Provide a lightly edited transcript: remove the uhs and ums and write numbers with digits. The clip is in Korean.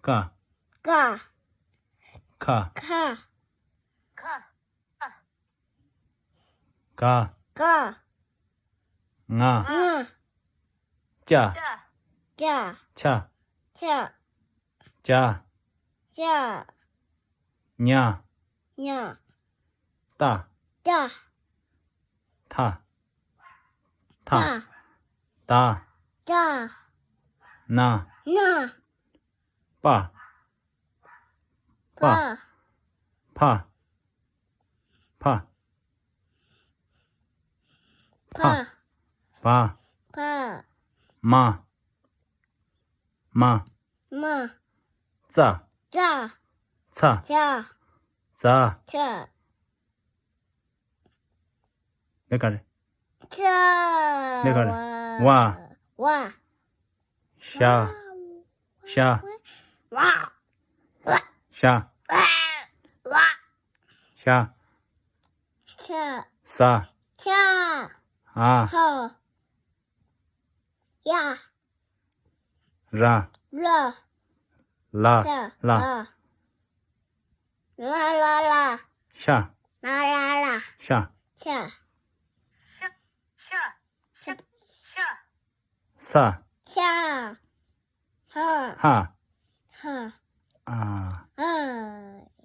가, 가, 카, 카, 가, 가, nga, 응, 짜, 자, 차, 차, 자, 자, 냐, 냐, 따, 자, 타, 타, 자, 따, 자, 나, 나, 빠, 빠, 파, 파, 파, 파, 바, 파, 마, 마, 마, 짜, 자, 차, 자, 자, 차, 내가래, 차, 내가래, 와, 와, 샤, 샤, 와, 샤, 와, 샤, 차, 싸, 차, 아, 서, 야, 라, 라, 라, 차, 라, 라, 샤, 라, 샤, 차, 싸, 차, 하, 하, 하, 아, 하.